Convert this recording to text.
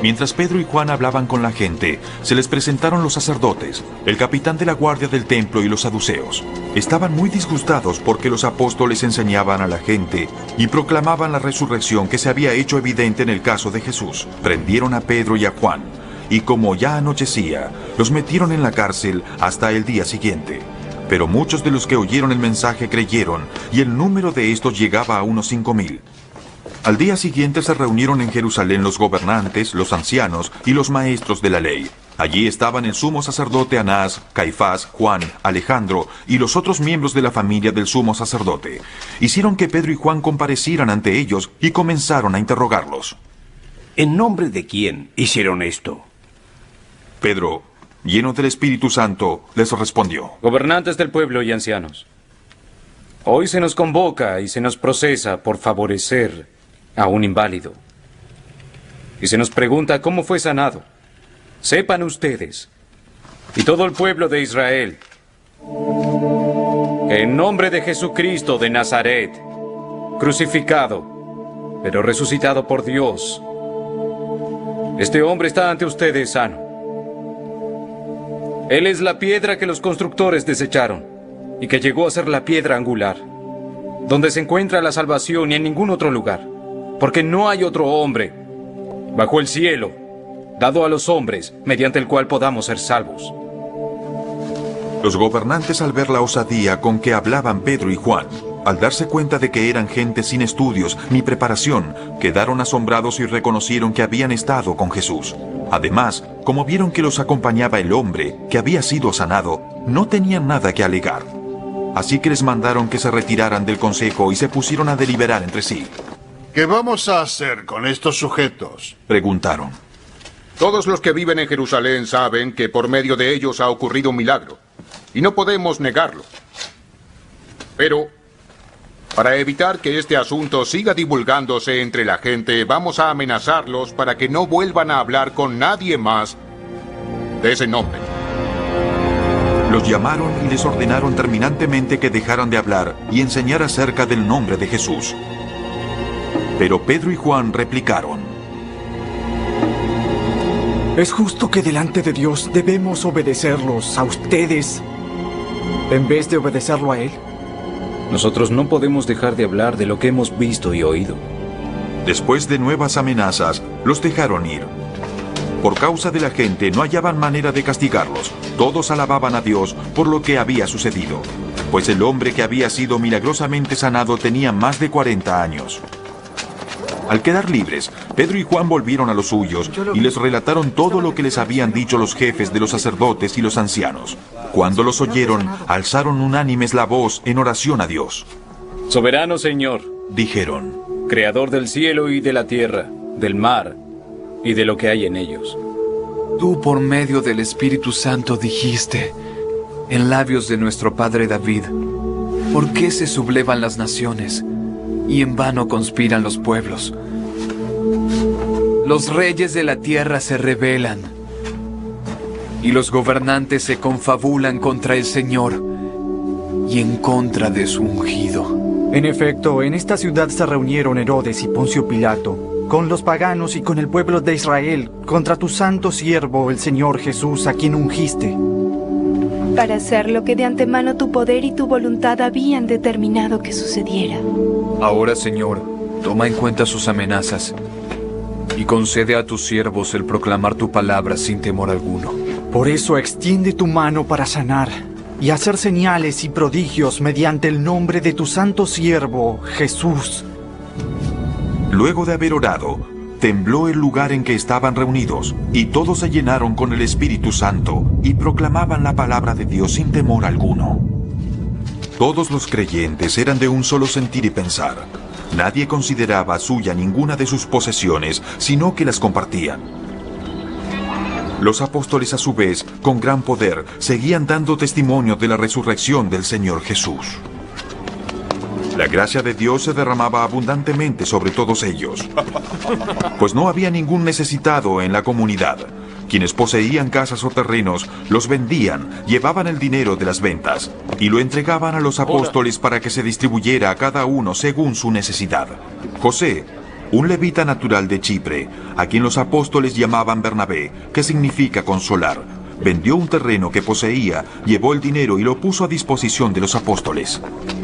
Mientras Pedro y Juan hablaban con la gente, se les presentaron los sacerdotes, el capitán de la guardia del templo y los saduceos. Estaban muy disgustados porque los apóstoles enseñaban a la gente y proclamaban la resurrección que se había hecho evidente en el caso de Jesús. Prendieron a Pedro y a Juan, y como ya anochecía, los metieron en la cárcel hasta el día siguiente. Pero muchos de los que oyeron el mensaje creyeron, y el número de estos llegaba a unos 5,000. Al día siguiente se reunieron en Jerusalén los gobernantes, los ancianos y los maestros de la ley. Allí estaban el sumo sacerdote Anás, Caifás, Juan, Alejandro y los otros miembros de la familia del sumo sacerdote. Hicieron que Pedro y Juan comparecieran ante ellos y comenzaron a interrogarlos. ¿En nombre de quién hicieron esto? Pedro, lleno del Espíritu Santo, les respondió: Gobernantes del pueblo y ancianos, hoy se nos convoca y se nos procesa por favorecer a un inválido. Y se nos pregunta cómo fue sanado. Sepan ustedes, y todo el pueblo de Israel, que en nombre de Jesucristo de Nazaret, crucificado, pero resucitado por Dios, este hombre está ante ustedes sano. Él es la piedra que los constructores desecharon y que llegó a ser la piedra angular, donde se encuentra la salvación y en ningún otro lugar, porque no hay otro hombre bajo el cielo dado a los hombres mediante el cual podamos ser salvos. Los gobernantes, al ver la osadía con que hablaban Pedro y Juan, al darse cuenta de que eran gente sin estudios ni preparación, quedaron asombrados y reconocieron que habían estado con Jesús. Además, como vieron que los acompañaba el hombre que había sido sanado, no tenían nada que alegar. Así que les mandaron que se retiraran del consejo y se pusieron a deliberar entre sí. ¿Qué vamos a hacer con estos sujetos?, preguntaron. Todos los que viven en Jerusalén saben que por medio de ellos ha ocurrido un milagro, y no podemos negarlo. Pero, para evitar que este asunto siga divulgándose entre la gente, vamos a amenazarlos para que no vuelvan a hablar con nadie más de ese nombre. Los llamaron y les ordenaron terminantemente que dejaran de hablar y enseñar acerca del nombre de Jesús. Pero Pedro y Juan replicaron: Es justo que delante de Dios debemos obedecerlos a ustedes en vez de obedecerlo a Él. Nosotros no podemos dejar de hablar de lo que hemos visto y oído. Después de nuevas amenazas, los dejaron ir. Por causa de la gente no hallaban manera de castigarlos. Todos alababan a Dios por lo que había sucedido, pues el hombre que había sido milagrosamente sanado tenía más de 40 años. Al quedar libres, Pedro y Juan volvieron a los suyos y les relataron todo lo que les habían dicho los jefes de los sacerdotes y los ancianos. Cuando los oyeron, alzaron unánimes la voz en oración a Dios. Soberano Señor, dijeron, Creador del cielo y de la tierra, del mar y de lo que hay en ellos. Tú por medio del Espíritu Santo dijiste, en labios de nuestro padre David, ¿por qué se sublevan las naciones y en vano conspiran los pueblos? Los reyes de la tierra se rebelan y los gobernantes se confabulan contra el Señor y en contra de su ungido. En efecto, en esta ciudad se reunieron Herodes y Poncio Pilato, con los paganos y con el pueblo de Israel, contra tu santo siervo, el Señor Jesús, a quien ungiste, para hacer lo que de antemano tu poder y tu voluntad habían determinado que sucediera. Ahora, Señor, toma en cuenta sus amenazas y concede a tus siervos el proclamar tu palabra sin temor alguno. Por eso extiende tu mano para sanar y hacer señales y prodigios mediante el nombre de tu santo siervo, Jesús. Luego de haber orado, tembló el lugar en que estaban reunidos, y todos se llenaron con el Espíritu Santo, y proclamaban la palabra de Dios sin temor alguno. Todos los creyentes eran de un solo sentir y pensar. Nadie consideraba suya ninguna de sus posesiones, sino que las compartían. Los apóstoles, a su vez, con gran poder, seguían dando testimonio de la resurrección del Señor Jesús. La gracia de Dios se derramaba abundantemente sobre todos ellos, pues no había ningún necesitado en la comunidad. Quienes poseían casas o terrenos los vendían, llevaban el dinero de las ventas y lo entregaban a los apóstoles para que se distribuyera a cada uno según su necesidad. José, un levita natural de Chipre, a quien los apóstoles llamaban Bernabé, que significa consolar, vendió un terreno que poseía, llevó el dinero y lo puso a disposición de los apóstoles.